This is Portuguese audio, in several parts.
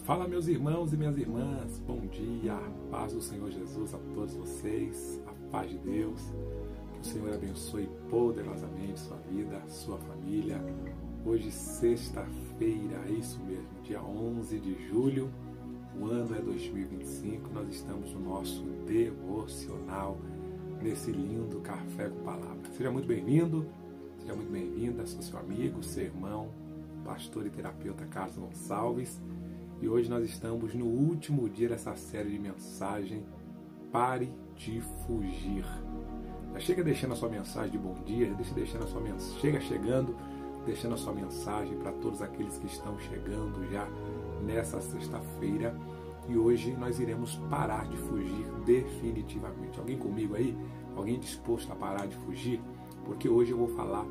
Fala, meus irmãos e minhas irmãs, bom dia, a paz do Senhor Jesus a todos vocês, a paz de Deus, que o Senhor abençoe poderosamente sua vida, sua família. Hoje, sexta-feira, é isso mesmo, dia 11 de julho, o ano é 2025, nós estamos no nosso devocional, nesse lindo Café com Palavra. Seja muito bem-vindo, seja muito bem-vinda, sou seu amigo, seu irmão, pastor e terapeuta Carlos Gonçalves. E hoje nós estamos no último dia dessa série de mensagem, Pare de Fugir. Já chega deixando a sua mensagem de bom dia, chega chegando, deixando a sua mensagem para todos aqueles que estão chegando já nessa sexta-feira. E hoje nós iremos parar de fugir definitivamente. Alguém comigo aí? Alguém disposto a parar de fugir? Porque hoje eu vou falar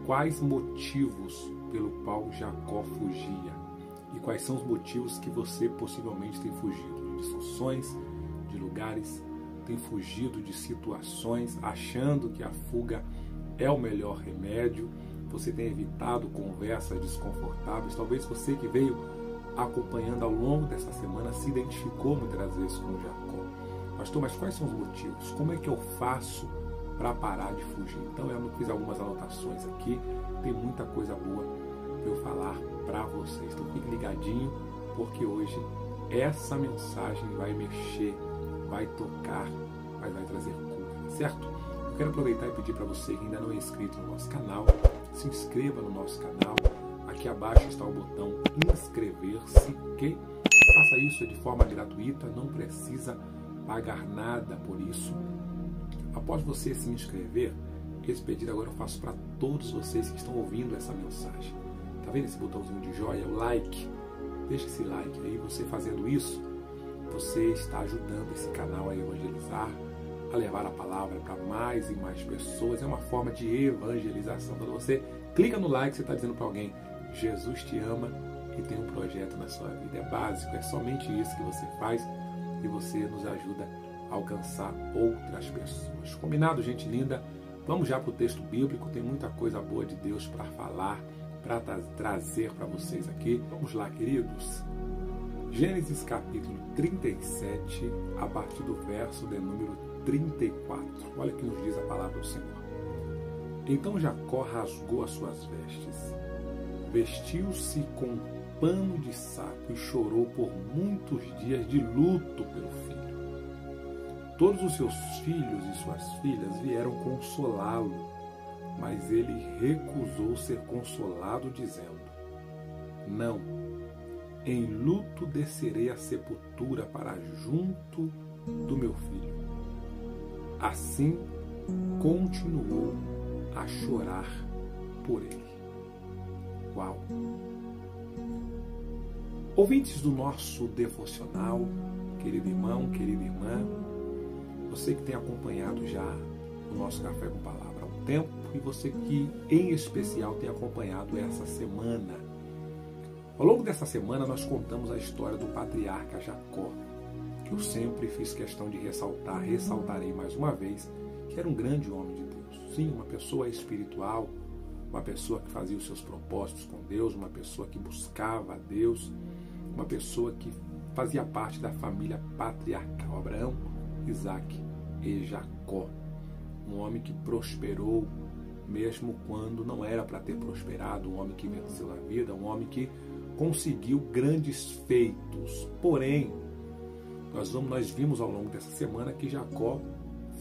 quais motivos pelo qual Jacó fugia. E quais são os motivos que você possivelmente tem fugido de discussões, de lugares, tem fugido de situações, achando que a fuga é o melhor remédio, você tem evitado conversas desconfortáveis. Talvez você que veio acompanhando ao longo dessa semana se identificou muitas vezes com Jacó. Pastor, mas quais são os motivos? Como é que eu faço para parar de fugir? Então eu fiz algumas anotações aqui, tem muita coisa boa para eu falar para vocês. Então fique ligadinho, porque hoje essa mensagem vai mexer, vai tocar, mas vai trazer cura, certo? Eu quero aproveitar e pedir para você que ainda não é inscrito no nosso canal, se inscreva no nosso canal. Aqui abaixo está o botão inscrever-se, ok? Faça isso de forma gratuita, não precisa pagar nada por isso. Após você se inscrever, esse pedido agora eu faço para todos vocês que estão ouvindo essa mensagem. Tá vendo esse botãozinho de joia, o like? Deixa esse like aí. Você fazendo isso, você está ajudando esse canal a evangelizar, a levar a palavra para mais e mais pessoas. É uma forma de evangelização. Quando você clica no like, você está dizendo para alguém: Jesus te ama e tem um projeto na sua vida. É básico, é somente isso que você faz e você nos ajuda a alcançar outras pessoas. Combinado, gente linda? Vamos já para o texto bíblico. Tem muita coisa boa de Deus para falar, para trazer para vocês aqui. Vamos lá, queridos. Gênesis capítulo 37, a partir do verso de número 34. Olha o que nos diz a palavra do Senhor. Então Jacó rasgou as suas vestes, vestiu-se com pano de saco e chorou por muitos dias de luto pelo filho. Todos os seus filhos e suas filhas vieram consolá-lo, mas ele recusou ser consolado, dizendo: não, em luto descerei à sepultura para junto do meu filho. Assim continuou a chorar por ele. Uau! Ouvintes do nosso devocional, querido irmão, querida irmã, você que tem acompanhado já o nosso Café com Palavra há um tempo, e você que, em especial, tem acompanhado essa semana. Ao longo dessa semana, nós contamos a história do patriarca Jacó, que eu sempre fiz questão de ressaltar, ressaltarei mais uma vez, que era um grande homem de Deus. Sim, uma pessoa espiritual, uma pessoa que fazia os seus propósitos com Deus, uma pessoa que buscava a Deus, uma pessoa que fazia parte da família patriarcal, Abraão, Isaac e Jacó. Um homem que prosperou mesmo quando não era para ter prosperado, um homem que venceu na vida, um homem que conseguiu grandes feitos. Porém, nós vimos ao longo dessa semana que Jacó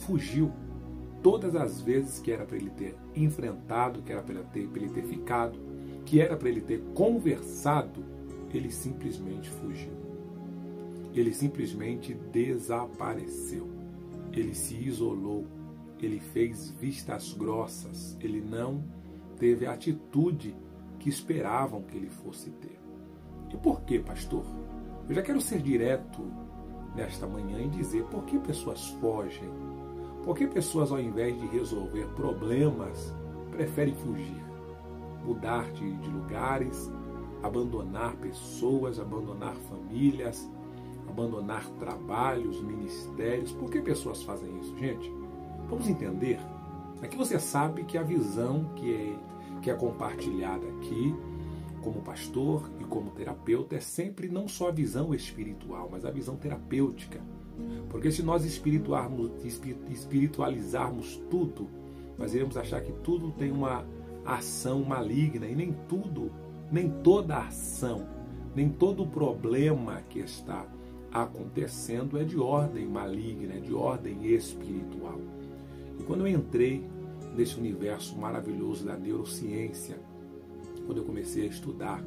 fugiu todas as vezes que era para ele ter enfrentado, que era para ele ter ficado, que era para ele ter conversado, ele simplesmente fugiu. Ele simplesmente desapareceu. Ele se isolou. Ele fez vistas grossas. Ele não teve a atitude que esperavam que ele fosse ter. E por quê, pastor? Eu já quero ser direto nesta manhã e dizer por que pessoas fogem. Por que pessoas, ao invés de resolver problemas, preferem fugir? Mudar de lugares, abandonar pessoas, abandonar famílias, abandonar trabalhos, ministérios. Por que pessoas fazem isso, gente? Vamos entender. Aqui você sabe que a visão que é compartilhada aqui como pastor e como terapeuta, é sempre não só a visão espiritual, mas a visão terapêutica. Porque se nós espiritualizarmos tudo, nós iremos achar que tudo tem uma ação maligna, e nem tudo, nem toda ação, nem todo problema que está acontecendo é de ordem maligna, é de ordem espiritual. E quando eu entrei nesse universo maravilhoso da neurociência, quando eu comecei a estudar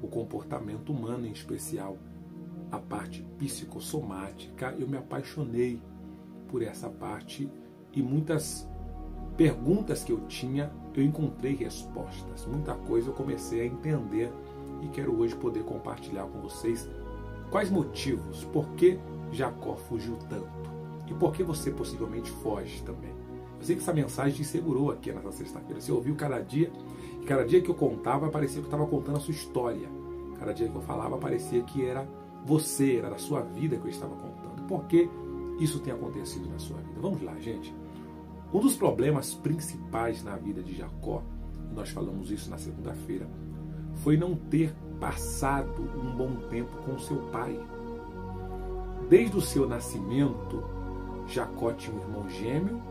o comportamento humano, em especial a parte psicossomática, eu me apaixonei por essa parte, e muitas perguntas que eu tinha, eu encontrei respostas. Muita coisa eu comecei a entender e quero hoje poder compartilhar com vocês quais motivos, por que Jacó fugiu tanto e por que você possivelmente foge também. Eu sei que essa mensagem te segurou aqui nessa sexta-feira. Você ouviu cada dia, e cada dia que eu contava parecia que eu estava contando a sua história. Cada dia que eu falava parecia que era você, era da sua vida que eu estava contando. Por que isso tem acontecido na sua vida? Vamos lá, gente. Um dos problemas principais na vida de Jacó, e nós falamos isso na segunda-feira, foi não ter passado um bom tempo com seu pai. Desde o seu nascimento, Jacó tinha um irmão gêmeo,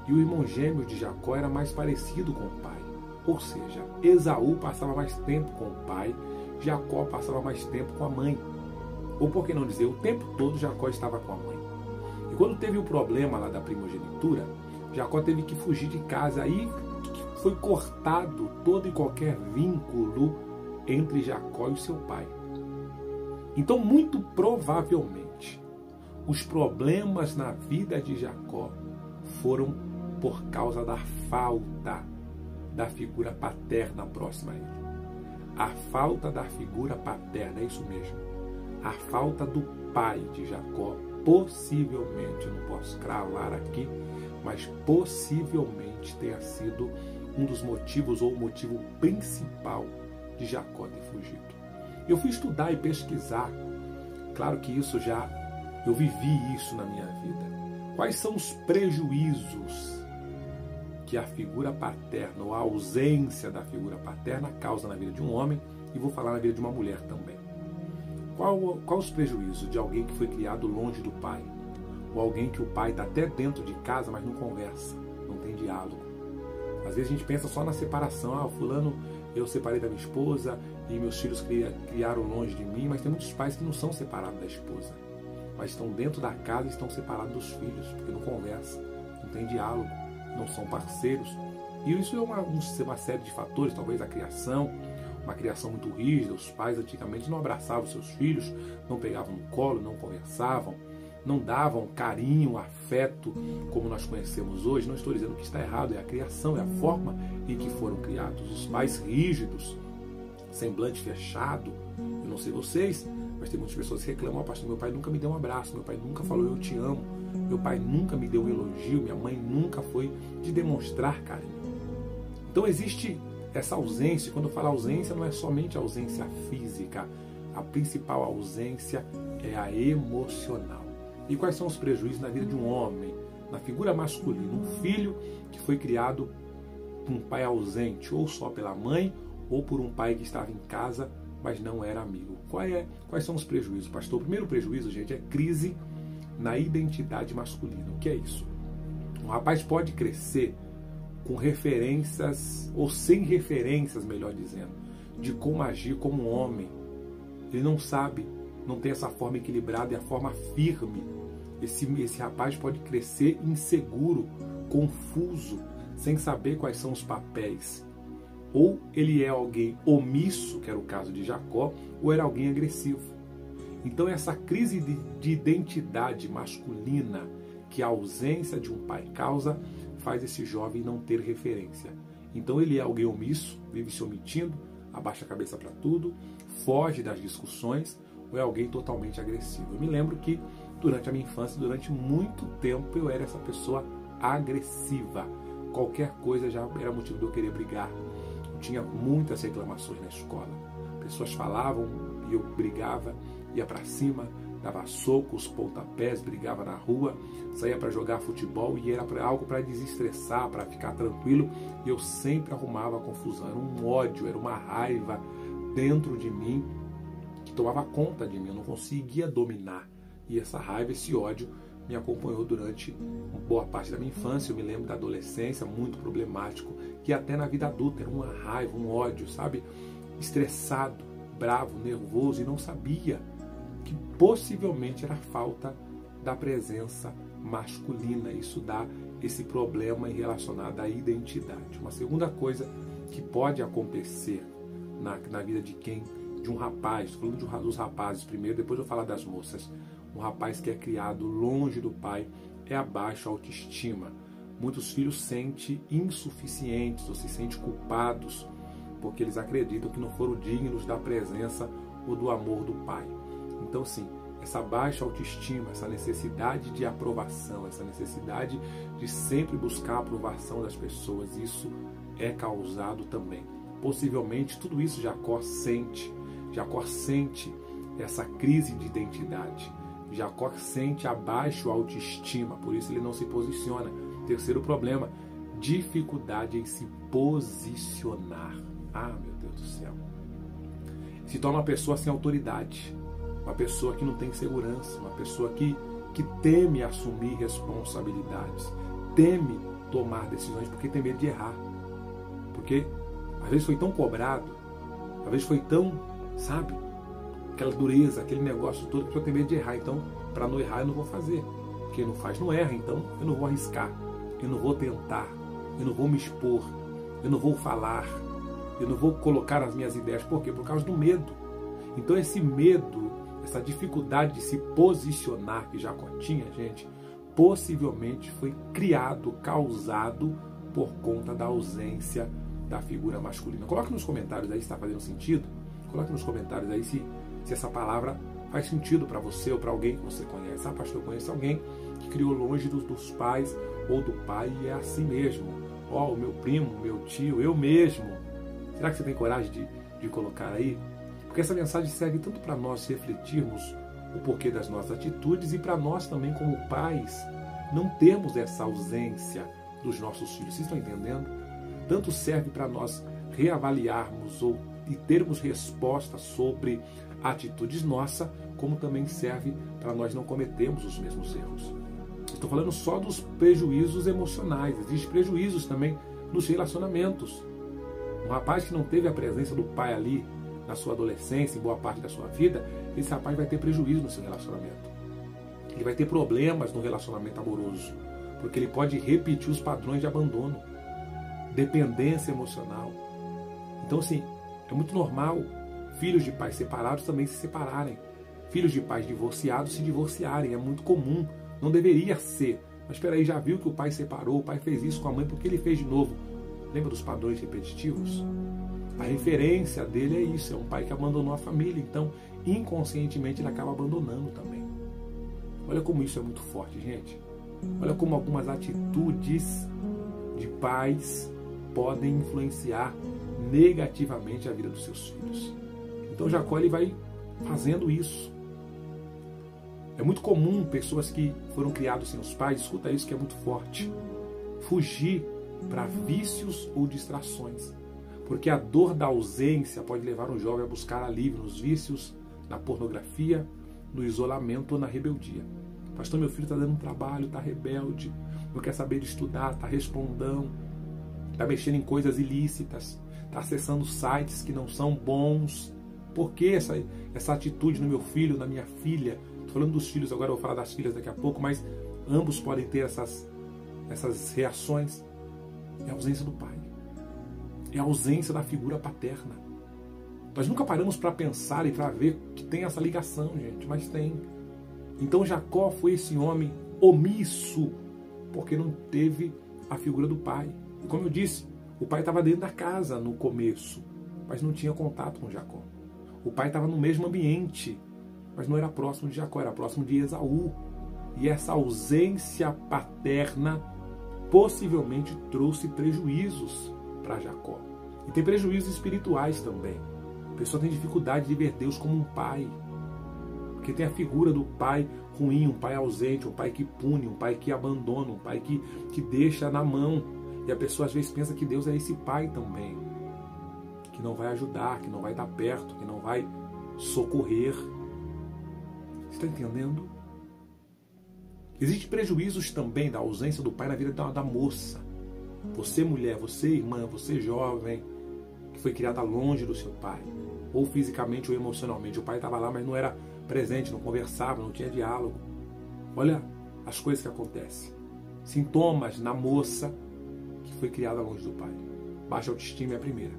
e o irmão gêmeo de Jacó era mais parecido com o pai. Ou seja, Esaú passava mais tempo com o pai, Jacó passava mais tempo com a mãe. Ou por que não dizer, o tempo todo Jacó estava com a mãe. E quando teve o problema lá da primogenitura, Jacó teve que fugir de casa. Aí foi cortado todo e qualquer vínculo entre Jacó e o seu pai. Então, muito provavelmente, os problemas na vida de Jacó foram por causa da falta da figura paterna próxima a ele. A falta da figura paterna, é isso mesmo. A falta do pai de Jacó, possivelmente, eu não posso cravar aqui, mas possivelmente tenha sido um dos motivos ou o motivo principal de Jacó ter fugido. Eu fui estudar e pesquisar, claro que eu vivi isso na minha vida. Quais são os prejuízos que a figura paterna ou a ausência da figura paterna causa na vida de um homem, e vou falar na vida de uma mulher também. Qual os prejuízos de alguém que foi criado longe do pai? Ou alguém que o pai está até dentro de casa, mas não conversa, não tem diálogo. Às vezes a gente pensa só na separação. Fulano, eu separei da minha esposa e meus filhos criaram longe de mim, mas tem muitos pais que não são separados da esposa, mas estão dentro da casa e estão separados dos filhos, porque não conversam, não tem diálogo, não são parceiros. E isso é uma série de fatores, talvez a criação, uma criação muito rígida. Os pais antigamente não abraçavam seus filhos, não pegavam no colo, não conversavam, não davam carinho, afeto como nós conhecemos hoje. Não estou dizendo que está errado, é a criação, é a forma em que foram criados. Os pais rígidos, semblante fechado. Eu não sei vocês, mas tem muitas pessoas que reclamam: pastor, meu pai nunca me deu um abraço, meu pai nunca falou eu te amo, meu pai nunca me deu um elogio, minha mãe nunca foi de demonstrar carinho. Então existe essa ausência. Quando eu falo ausência, não é somente a ausência física, a principal ausência é a emocional. E quais são os prejuízos na vida de um homem, na figura masculina? Um filho que foi criado por um pai ausente, ou só pela mãe, ou por um pai que estava em casa, mas não era amigo. Quais são os prejuízos, pastor? O primeiro prejuízo, gente, é crise na identidade masculina. O que é isso? Um rapaz pode crescer com referências, ou sem referências, melhor dizendo, de como agir como um homem. Ele não sabe, não tem essa forma equilibrada e a forma firme. Esse rapaz pode crescer inseguro, confuso, sem saber quais são os papéis. Ou ele é alguém omisso, que era o caso de Jacó, ou era alguém agressivo. Então essa crise de identidade masculina que a ausência de um pai causa, faz esse jovem não ter referência. Então ele é alguém omisso, vive se omitindo, abaixa a cabeça para tudo, foge das discussões, ou é alguém totalmente agressivo. Eu me lembro que durante a minha infância, durante muito tempo, eu era essa pessoa agressiva. Qualquer coisa já era motivo de eu querer brigar. Eu tinha muitas reclamações na escola. Pessoas falavam e eu brigava, ia para cima, dava socos, pontapés, brigava na rua, saía para jogar futebol e era algo para desestressar, para ficar tranquilo, e eu sempre arrumava confusão. Era um ódio, era uma raiva dentro de mim que tomava conta de mim, eu não conseguia dominar. E essa raiva, esse ódio me acompanhou durante boa parte da minha infância. Eu me lembro da adolescência, muito problemático, e até na vida adulta era uma raiva, um ódio, sabe? Estressado, bravo, nervoso, e não sabia que possivelmente era falta da presença masculina. Isso dá esse problema relacionado à identidade. Uma segunda coisa que pode acontecer na vida de um rapaz, estou falando dos rapazes primeiro, depois eu vou falar das moças. Um rapaz que é criado longe do pai é a baixa autoestima. Muitos filhos se sentem insuficientes ou se sentem culpados porque eles acreditam que não foram dignos da presença ou do amor do pai. Então, sim, essa baixa autoestima, essa necessidade de aprovação, essa necessidade de sempre buscar a aprovação das pessoas, isso é causado também. Possivelmente, tudo isso Jacó sente essa crise de identidade. Jacó sente a baixa autoestima, por isso ele não se posiciona. Terceiro problema, dificuldade em se posicionar. Ah, meu Deus do céu. Se torna uma pessoa sem autoridade, uma pessoa que não tem segurança, uma pessoa que teme assumir responsabilidades, teme tomar decisões porque tem medo de errar. Porque às vezes foi tão cobrado, às vezes foi tão, sabe, aquela dureza, aquele negócio todo, que a pessoa tem medo de errar. Então, para não errar, eu não vou fazer. Quem não faz não erra, então eu não vou arriscar, eu não vou tentar, eu não vou me expor, eu não vou falar, eu não vou colocar as minhas ideias. Por quê? Por causa do medo. Então esse medo, essa dificuldade de se posicionar que Jacó tinha, gente, possivelmente foi criado, causado por conta da ausência da figura masculina. Coloque nos comentários aí se está fazendo sentido. Coloque nos comentários aí se essa palavra faz sentido para você ou para alguém que você conhece. Ah, pastor, eu conheço alguém que criou longe dos pais ou do pai e é assim mesmo. Ó, o meu primo, meu tio, eu mesmo. Será que você tem coragem de colocar aí? Porque essa mensagem serve tanto para nós refletirmos o porquê das nossas atitudes e para nós também, como pais, não termos essa ausência dos nossos filhos. Vocês estão entendendo? Tanto serve para nós reavaliarmos e termos respostas sobre atitudes nossas, como também serve para nós não cometermos os mesmos erros. Estou falando só dos prejuízos emocionais. Existem prejuízos também nos relacionamentos. Um rapaz que não teve a presença do pai ali na sua adolescência, em boa parte da sua vida, esse rapaz vai ter prejuízo no seu relacionamento. Ele vai ter problemas no relacionamento amoroso, porque ele pode repetir os padrões de abandono, dependência emocional. Então, assim, é muito normal filhos de pais separados também se separarem. Filhos de pais divorciados se divorciarem. É muito comum. Não deveria ser. Mas espera aí, já viu que o pai separou, o pai fez isso com a mãe, porque ele fez de novo? Lembra dos padrões repetitivos? A referência dele é isso, é um pai que abandonou a família, então inconscientemente ele acaba abandonando também. Olha como isso é muito forte, gente. Olha como algumas atitudes de pais podem influenciar negativamente a vida dos seus filhos. Então Jacó ele vai fazendo isso. É muito comum pessoas que foram criadas sem os pais, escuta isso que é muito forte, fugir para vícios ou distrações. Porque a dor da ausência pode levar um jovem a buscar alívio nos vícios, na pornografia, no isolamento ou na rebeldia. Pastor, meu filho está dando um trabalho, está rebelde, não quer saber de estudar, está respondão, está mexendo em coisas ilícitas, está acessando sites que não são bons. Por que essa atitude no meu filho, na minha filha? Estou falando dos filhos agora, eu vou falar das filhas daqui a pouco, mas ambos podem ter essas reações. É a ausência do pai. É a ausência da figura paterna. Nós nunca paramos para pensar e para ver que tem essa ligação, gente, mas tem. Então Jacó foi esse homem omisso, porque não teve a figura do pai. E como eu disse, o pai estava dentro da casa no começo, mas não tinha contato com Jacó. O pai estava no mesmo ambiente, mas não era próximo de Jacó, era próximo de Esaú. E essa ausência paterna possivelmente trouxe prejuízos para Jacó. E tem prejuízos espirituais também. A pessoa tem dificuldade de ver Deus como um pai, porque tem a figura do pai ruim, um pai ausente, um pai que pune, um pai que abandona, um pai que deixa na mão. E a pessoa às vezes pensa que Deus é esse pai também. que não vai ajudar, que não vai estar perto, que não vai socorrer. Você está entendendo? Existem prejuízos também da ausência do pai na vida da moça. Você mulher, você irmã, você jovem, que foi criada longe do seu pai, ou fisicamente ou emocionalmente. O pai estava lá, mas não era presente, não conversava, não tinha diálogo. Olha as coisas que acontecem. Sintomas na moça que foi criada longe do pai. Baixa autoestima é a primeira.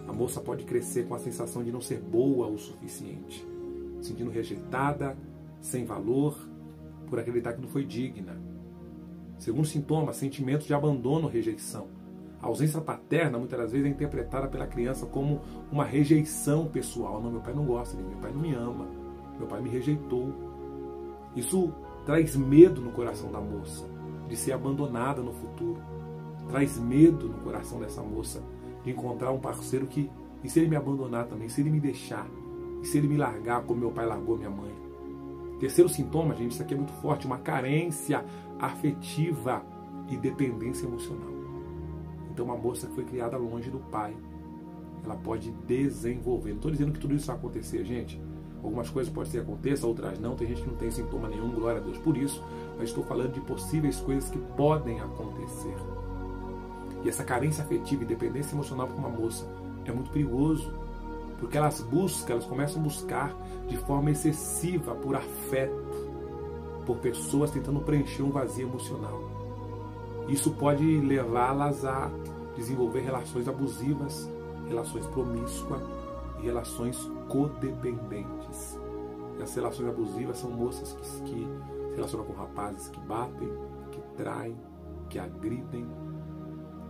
A moça pode crescer com a sensação de não ser boa o suficiente, sentindo rejeitada, sem valor, por acreditar que não foi digna. Segundo sintoma, sentimentos de abandono ou rejeição. A ausência paterna, muitas das vezes, é interpretada pela criança como uma rejeição pessoal. Não, meu pai não gosta de mim, meu pai não me ama, meu pai me rejeitou. Isso traz medo no coração da moça, de ser abandonada no futuro. Traz medo no coração dessa moça de encontrar um parceiro que, e se ele me abandonar também, se ele me deixar, e se ele me largar como meu pai largou minha mãe. Terceiro sintoma, gente, isso aqui é muito forte, uma carência afetiva e dependência emocional. Então uma moça que foi criada longe do pai, ela pode desenvolver. Não estou dizendo que tudo isso vai acontecer, gente. Algumas coisas podem ser que aconteça, outras não. Tem gente que não tem sintoma nenhum, glória a Deus por isso. Mas estou falando de possíveis coisas que podem acontecer. E essa carência afetiva e dependência emocional para uma moça é muito perigoso. Porque elas começam a buscar de forma excessiva por afeto, por pessoas tentando preencher um vazio emocional. Isso pode levá-las a desenvolver relações abusivas, relações promíscuas e relações codependentes. E as relações abusivas são moças que se relacionam com rapazes que batem, que traem, que agridem.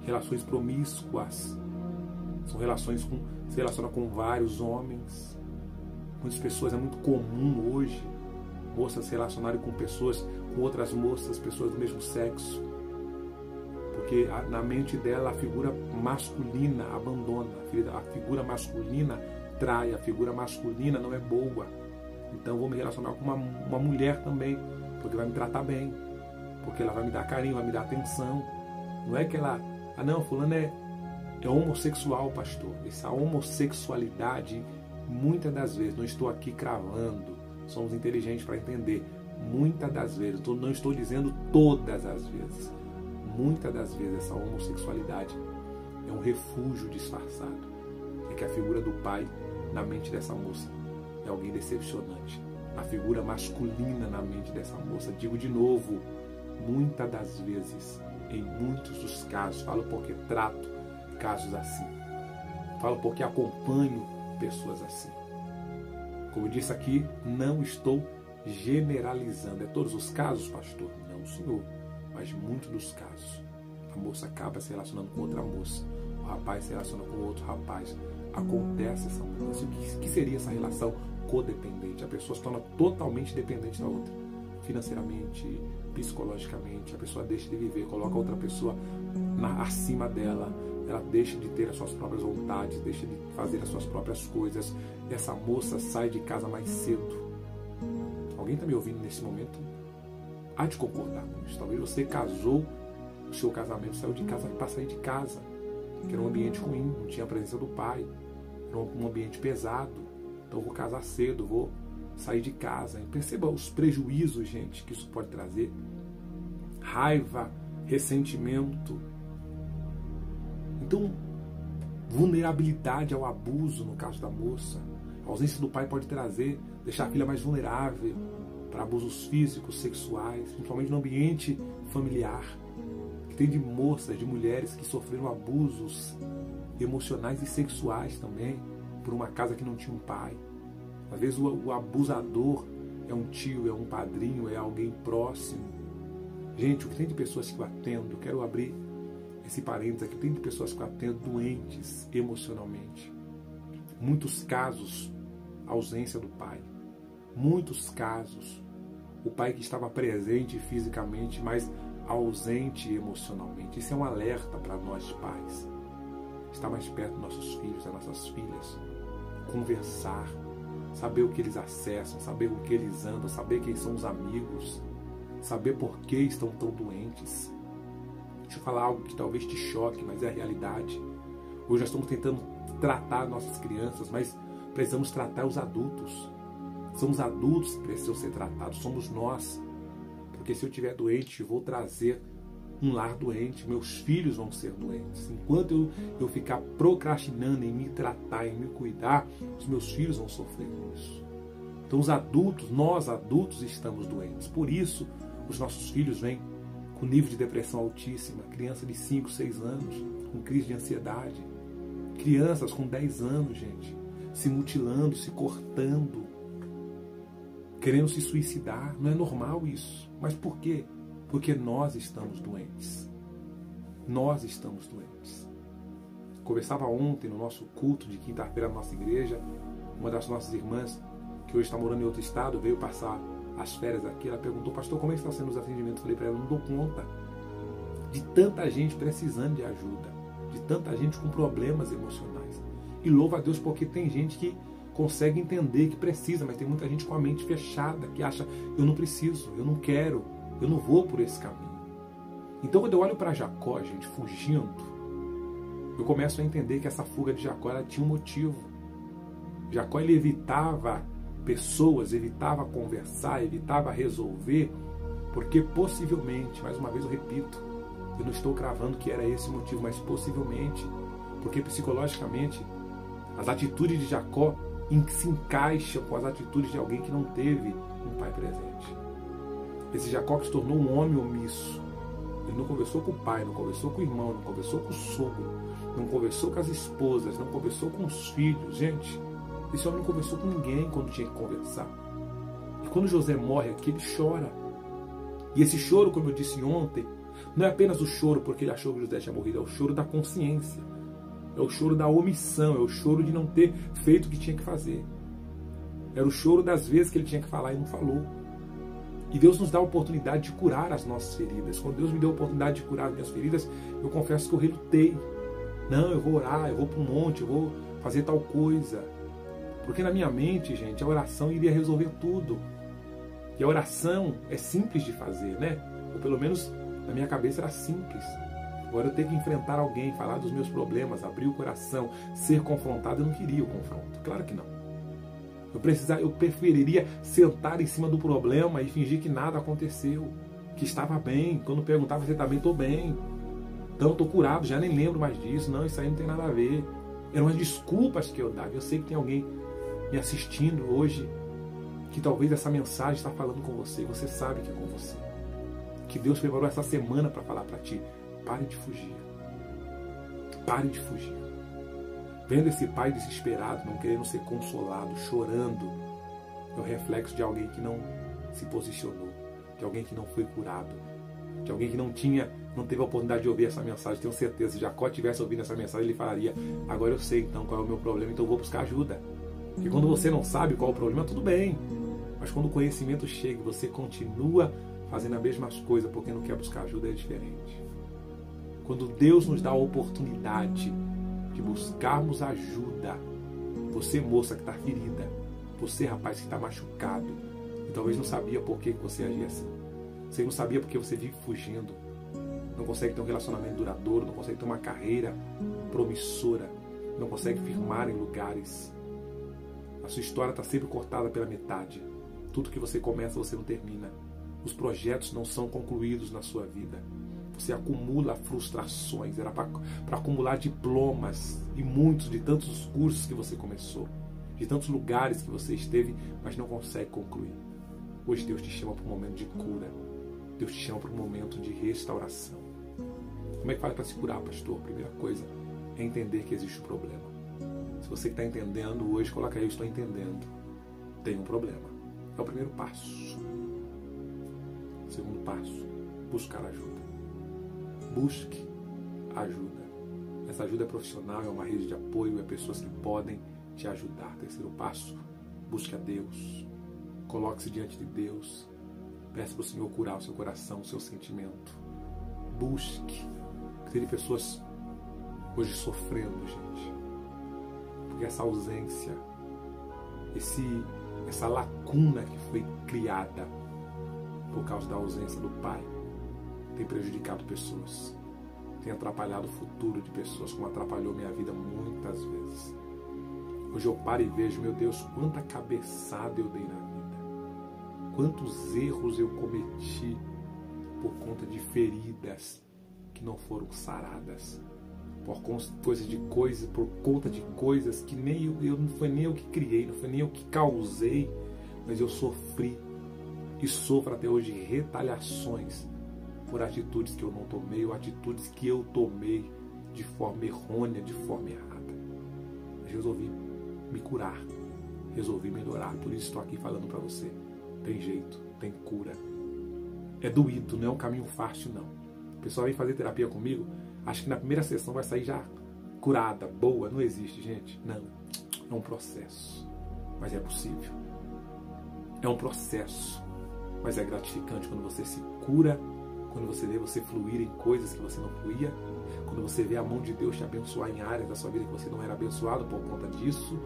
Relações promíscuas são relações que se relacionam com vários homens. Muitas pessoas, é muito comum hoje moças se relacionarem com pessoas, com outras moças, pessoas do mesmo sexo. Porque na mente dela a figura masculina abandona, a figura masculina trai, a figura masculina não é boa. Então vou me relacionar com uma mulher também, porque vai me tratar bem, porque ela vai me dar carinho, vai me dar atenção. Não é que ela, não, fulano é homossexual, pastor. Essa homossexualidade, muitas das vezes, não estou aqui cravando, somos inteligentes para entender, muitas das vezes, não estou dizendo todas as vezes, muitas das vezes essa homossexualidade é um refúgio disfarçado. É que a figura do pai na mente dessa moça é alguém decepcionante. A figura masculina na mente dessa moça, digo de novo, muitas das vezes, em muitos dos casos, falo porque trato casos assim, falo porque acompanho pessoas assim. Como eu disse aqui, não estou generalizando. É todos os casos, pastor? Não, senhor. Mas muitos dos casos, a moça acaba se relacionando com outra moça, o rapaz se relaciona com outro rapaz. Acontece essa mudança. O que seria essa relação codependente? A pessoa se torna totalmente dependente da outra, financeiramente, psicologicamente. A pessoa deixa de viver, coloca outra pessoa acima dela. Ela deixa de ter as suas próprias vontades, deixa de fazer as suas próprias coisas. Essa moça sai de casa mais cedo. Alguém está me ouvindo nesse momento? Há de concordar com isso. Talvez você casou, o seu casamento saiu de casa para sair de casa, que era um ambiente ruim, não tinha a presença do pai, era um ambiente pesado. Então eu vou casar cedo, vou sair de casa. E perceba os prejuízos, gente, que isso pode trazer. Raiva, ressentimento. Então, vulnerabilidade ao abuso, no caso da moça. A ausência do pai pode deixar a filha mais vulnerável para abusos físicos, sexuais, principalmente no ambiente familiar. Que tem de moças, de mulheres que sofreram abusos emocionais e sexuais também, por uma casa que não tinha um pai. Às vezes o abusador é um tio, é um padrinho, é alguém próximo. Gente, o que tem de pessoas que eu atendo, quero abrir esse parênteses aqui, tem de pessoas que eu atendo doentes emocionalmente. Muitos casos, ausência do pai. Muitos casos, o pai que estava presente fisicamente, mas ausente emocionalmente. Isso é um alerta para nós pais. Estar mais perto dos nossos filhos, das nossas filhas. Conversar, saber o que eles acessam, saber o que eles andam, saber quem são os amigos, saber por que estão tão doentes. Deixa eu falar algo que talvez te choque, mas é a realidade. Hoje nós estamos tentando tratar nossas crianças, mas precisamos tratar os adultos. São os adultos que precisam ser tratados, somos nós. Porque se eu estiver doente, eu vou trazer um lar doente, meus filhos vão ser doentes. Enquanto eu ficar procrastinando em me tratar, em me cuidar, os meus filhos vão sofrer com isso. Então os adultos, nós adultos estamos doentes. Por isso, os nossos filhos vêm com nível de depressão altíssima, criança de 5, 6 anos, com crise de ansiedade. Crianças com 10 anos, gente, se mutilando, se cortando, querendo se suicidar. Não é normal isso. Mas por quê? Porque nós estamos doentes. Nós estamos doentes. Conversava ontem no nosso culto de quinta-feira na nossa igreja, uma das nossas irmãs, que hoje está morando em outro estado, veio passar as férias aqui. Ela perguntou: pastor, como é que está sendo os atendimentos? Eu falei para ela: não dou conta de tanta gente precisando de ajuda, de tanta gente com problemas emocionais. E louva a Deus porque tem gente que consegue entender que precisa, mas tem muita gente com a mente fechada, que acha: eu não preciso, eu não quero, eu não vou por esse caminho. Então, quando eu olho para Jacó, gente, fugindo, eu começo a entender que essa fuga de Jacó, ela tinha um motivo. Jacó, ele evitava pessoas, evitava conversar, evitava resolver, porque possivelmente, mais uma vez eu repito, eu não estou cravando que era esse o motivo, mas possivelmente, porque psicologicamente as atitudes de Jacó se encaixam com as atitudes de alguém que não teve um pai presente. Esse Jacó que se tornou um homem omisso, ele não conversou com o pai, não conversou com o irmão, não conversou com o sogro, não conversou com as esposas, não conversou com os filhos. Gente, esse homem não conversou com ninguém quando tinha que conversar. E quando José morre aqui, ele chora. E esse choro, como eu disse ontem, não é apenas o choro porque ele achou que José tinha morrido, é o choro da consciência. É o choro da omissão, é o choro de não ter feito o que tinha que fazer. Era o choro das vezes que ele tinha que falar e não falou. E Deus nos dá a oportunidade de curar as nossas feridas. Quando Deus me deu a oportunidade de curar as minhas feridas, eu confesso que eu relutei. Não, eu vou orar, eu vou para um monte, eu vou fazer tal coisa. Porque na minha mente, gente, a oração iria resolver tudo. E a oração é simples de fazer, né? Ou pelo menos na minha cabeça era simples. Agora eu tenho que enfrentar alguém, falar dos meus problemas, abrir o coração, ser confrontado. Eu não queria o confronto, claro que não. Eu preferiria sentar em cima do problema e fingir que nada aconteceu, que estava bem. Quando perguntava se está bem, estou bem. Então estou curado, já nem lembro mais disso. Não, isso aí não tem nada a ver. Eram as desculpas que eu dava. Eu sei que tem alguém me assistindo hoje que talvez essa mensagem está falando com você. Você sabe que é com você. Que Deus preparou essa semana para falar para ti. Pare de fugir. Pare de fugir. Vendo esse pai desesperado, não querendo ser consolado, chorando, é o reflexo de alguém que não se posicionou, de alguém que não foi curado, de alguém que não teve a oportunidade de ouvir essa mensagem. Tenho certeza, se Jacó tivesse ouvido essa mensagem, ele falaria: agora eu sei então qual é o meu problema, então eu vou buscar ajuda. Porque quando você não sabe qual é o problema, tudo bem. Mas quando o conhecimento chega e você continua fazendo as mesmas coisas porque não quer buscar ajuda, é diferente. Quando Deus nos dá a oportunidade de buscarmos ajuda, você, moça que está ferida, você, rapaz que está machucado, e talvez não sabia por que você agia assim, você não sabia porque você vive fugindo, não consegue ter um relacionamento duradouro, não consegue ter uma carreira promissora, não consegue firmar em lugares, a sua história está sempre cortada pela metade, tudo que você começa você não termina, os projetos não são concluídos na sua vida. Você acumula frustrações, era para acumular diplomas e muitos de tantos cursos que você começou, de tantos lugares que você esteve, mas não consegue concluir. Hoje Deus te chama para um momento de cura, Deus te chama para um momento de restauração. Como é que faz para se curar, pastor? Primeira coisa é entender que existe um problema. Se você está entendendo hoje, coloca aí: eu estou entendendo, tem um problema. É o primeiro passo. Segundo passo, buscar ajuda. Busque ajuda. Essa ajuda é profissional, é uma rede de apoio, é pessoas que podem te ajudar. Terceiro passo, busque a Deus. Coloque-se diante de Deus. Peça para o Senhor curar o seu coração, o seu sentimento. Busque. Tem pessoas hoje sofrendo, gente. Porque essa ausência, essa lacuna que foi criada por causa da ausência do Pai, tem prejudicado pessoas, tem atrapalhado o futuro de pessoas, como atrapalhou minha vida muitas vezes. Hoje eu paro e vejo, meu Deus, quanta cabeçada eu dei na vida. Quantos erros eu cometi por conta de feridas que não foram saradas. Por conta de coisas que nem eu não foi nem eu que criei, não foi nem eu que causei, mas eu sofri e sofro até hoje retaliações por atitudes que eu não tomei ou atitudes que eu tomei de forma errônea, de forma errada. Mas resolvi me curar, resolvi melhorar, por isso estou aqui falando para você. Tem jeito, tem cura. É doído, não é um caminho fácil não. A pessoa vem fazer terapia comigo, acho que na primeira sessão vai sair já curada, boa. Não existe, gente. Não. É um processo. Mas é possível. É um processo. Mas é gratificante quando você se cura, quando você vê você fluir em coisas que você não fluía, quando você vê a mão de Deus te abençoar em áreas da sua vida que você não era abençoado por conta disso,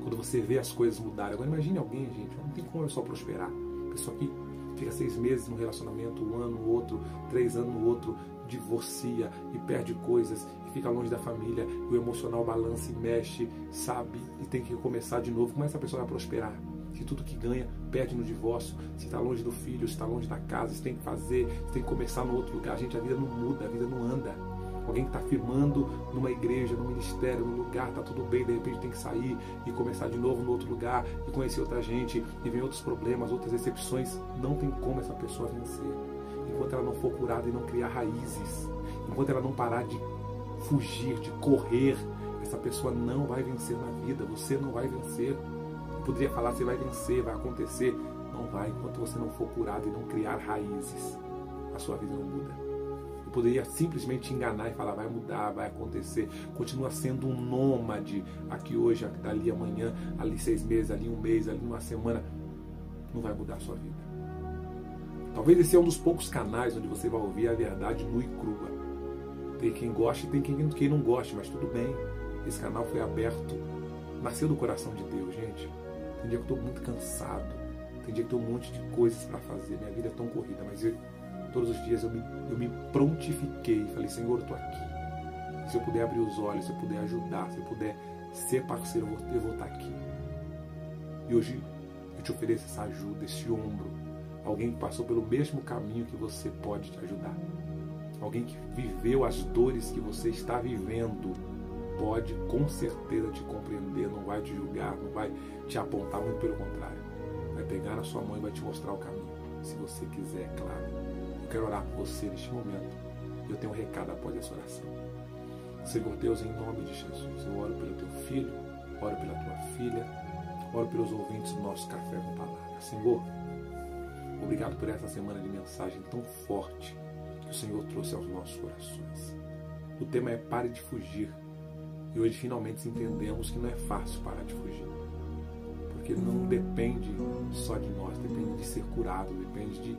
quando você vê as coisas mudarem. Agora imagine alguém, gente, não tem como eu só prosperar. A pessoa que fica 6 meses no relacionamento, 1 ano no outro, 3 anos no outro, divorcia e perde coisas e fica longe da família, e o emocional balança e mexe, sabe, e tem que recomeçar de novo. Como essa pessoa vai prosperar? Se tudo que ganha perde no divórcio, se está longe do filho, se está longe da casa, se tem que fazer, se tem que começar no outro lugar. Gente, a vida não muda, a vida não anda. Alguém que está firmando numa igreja, num ministério, num lugar, está tudo bem, de repente tem que sair e começar de novo no outro lugar e conhecer outra gente, e vem outros problemas, outras decepções. Não tem como essa pessoa vencer enquanto ela não for curada e não criar raízes, enquanto ela não parar de fugir, de correr. Essa pessoa não vai vencer na vida. Você não vai vencer. Eu poderia falar, você vai vencer, vai acontecer. Não vai, enquanto você não for curado e não criar raízes, a sua vida não muda. Eu poderia simplesmente enganar e falar, vai mudar, vai acontecer. Continua sendo um nômade, aqui hoje, aqui dali amanhã, ali 6 meses, ali 1 mês, ali 1 semana. Não vai mudar a sua vida. Talvez esse é um dos poucos canais onde você vai ouvir a verdade nua e crua. Tem quem goste e tem quem não goste, mas tudo bem. Esse canal foi aberto, nasceu do coração de Deus, gente. Tem dia que eu estou muito cansado, tem dia que eu tenho um monte de coisas para fazer, minha vida é tão corrida, mas todos os dias eu me prontifiquei e falei, Senhor, eu estou aqui. Se eu puder abrir os olhos, se eu puder ajudar, se eu puder ser parceiro, eu vou estar aqui. E hoje eu te ofereço essa ajuda, esse ombro. Alguém que passou pelo mesmo caminho que você pode te ajudar. Alguém que viveu as dores que você está vivendo pode com certeza te compreender, não vai te julgar, não vai te apontar, muito pelo contrário. Vai pegar na sua mão e vai te mostrar o caminho. Se você quiser, é claro. Eu quero orar por você neste momento. Eu tenho um recado após essa oração. Senhor Deus, em nome de Jesus, eu oro pelo teu filho, oro pela tua filha, oro pelos ouvintes do nosso Café com Palavra. Senhor, obrigado por essa semana de mensagem tão forte que o Senhor trouxe aos nossos corações. O tema é pare de fugir. E hoje finalmente entendemos que não é fácil parar de fugir. Porque não depende só de nós, depende de ser curado, depende de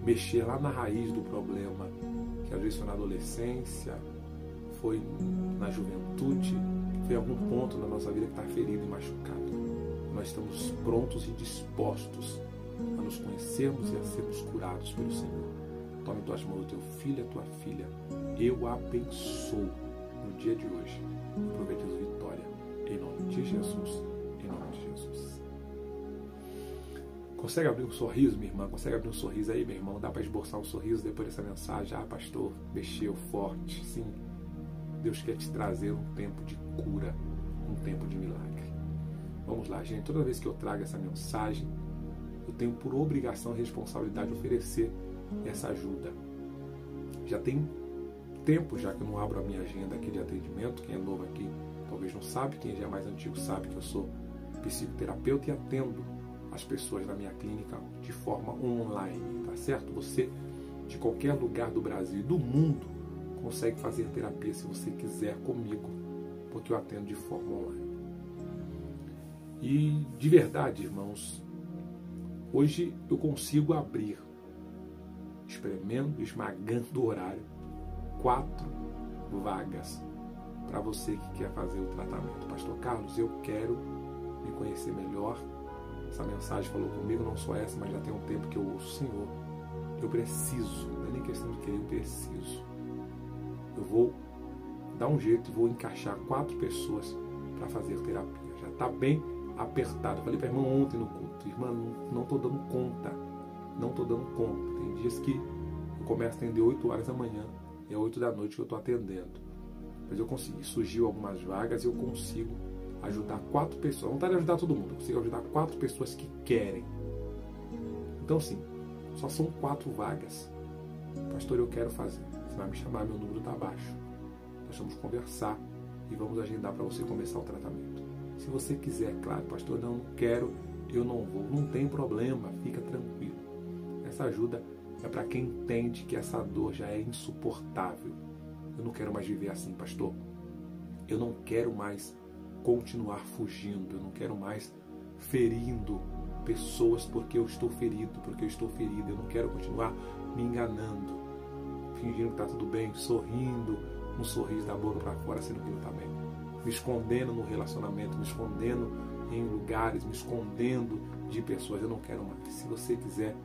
mexer lá na raiz do problema, que às vezes foi na adolescência, foi na juventude, foi em algum ponto na nossa vida que está ferido e machucado. Nós estamos prontos e dispostos a nos conhecermos e a sermos curados pelo Senhor. Tome tuas mãos do teu filho e a tua filha. Eu abençoo no dia de hoje. Eu profetizo vitória. Em nome de Jesus. Em nome de Jesus. Consegue abrir um sorriso, minha irmã? Consegue abrir um sorriso aí, meu irmão? Dá para esboçar um sorriso depois dessa mensagem? Ah, pastor, mexeu forte. Sim. Deus quer te trazer um tempo de cura, um tempo de milagre. Vamos lá, gente. Toda vez que eu trago essa mensagem, eu tenho por obrigação e responsabilidade de oferecer essa ajuda. Já tem tempo já que eu não abro a minha agenda aqui de atendimento. Quem é novo aqui talvez não sabe, quem já é mais antigo sabe que eu sou psicoterapeuta e atendo as pessoas na minha clínica de forma online, tá certo? Você, de qualquer lugar do Brasil e do mundo, consegue fazer terapia se você quiser comigo, porque eu atendo de forma online. E de verdade, irmãos, hoje eu consigo abrir, esmagando o horário, 4 vagas para você que quer fazer o tratamento. Pastor Carlos, eu quero me conhecer melhor. Essa mensagem falou comigo, não só essa, mas já tem um tempo que eu ouço, Senhor, eu preciso, não é nem questão de querer, eu preciso eu vou dar um jeito e vou encaixar 4 pessoas para fazer terapia. Já está bem apertado. Eu falei para a irmã ontem no culto, irmã, não estou dando conta. Não estou dando conta. Tem dias que eu começo a atender 8 horas da manhã e é 8 da noite que eu estou atendendo. Mas eu consegui. Surgiu algumas vagas e eu consigo ajudar 4 pessoas. Não vontade de ajudar todo mundo. Eu consigo ajudar 4 pessoas que querem. Então, sim, só são 4 vagas. Pastor, eu quero fazer. Você vai me chamar, meu número está abaixo. Nós vamos conversar e vamos agendar para você começar o tratamento. Se você quiser, claro, pastor, não quero, eu não vou. Não tem problema, fica tranquilo. Essa ajuda é para quem entende que essa dor já é insuportável. Eu não quero mais viver assim, pastor. Eu não quero mais continuar fugindo. Eu não quero mais ferindo pessoas porque eu estou ferido, porque eu estou ferida. Eu não quero continuar me enganando, fingindo que está tudo bem, sorrindo, um sorriso da boca para fora, sendo que não está bem. Me escondendo no relacionamento, me escondendo em lugares, me escondendo de pessoas. Eu não quero mais. Se você quiser,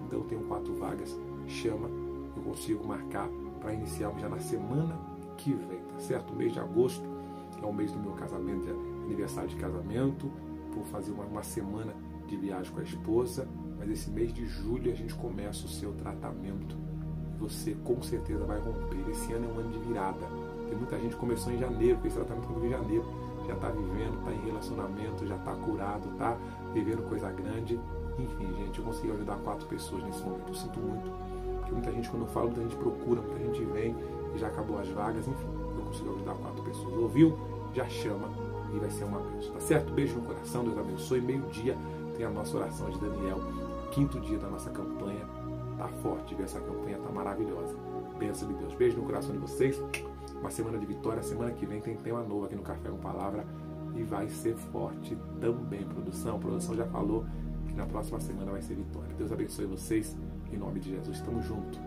então eu tenho 4 vagas. Chama, eu consigo marcar para iniciarmos já na semana que vem, tá certo? O mês de agosto é o mês do meu casamento, aniversário de casamento. Vou fazer uma semana de viagem com a esposa, mas esse mês de julho a gente começa o seu tratamento. Você com certeza vai romper. Esse ano é um ano de virada. Tem muita gente que começou em janeiro, fez tratamento em janeiro, já está vivendo, está em relacionamento, já está curado, está vivendo coisa grande. Enfim, gente, eu consegui ajudar 4 pessoas nesse momento. Eu sinto muito, porque muita gente, quando eu falo, muita gente procura, muita gente vem e já acabou as vagas. Enfim, eu consigo ajudar 4 pessoas. Ouviu? Já chama e vai ser uma bênção, tá certo? Beijo no coração, Deus abençoe. Meio-dia tem a nossa oração de Daniel, 5º dia da nossa campanha. Tá forte, essa campanha tá maravilhosa. Bênção de Deus. Beijo no coração de vocês. Uma semana de vitória. Semana que vem tem tema novo aqui no Café com Palavra e vai ser forte também. A produção já falou que na próxima semana vai ser vitória. Deus abençoe vocês. Em nome de Jesus. Tamo junto.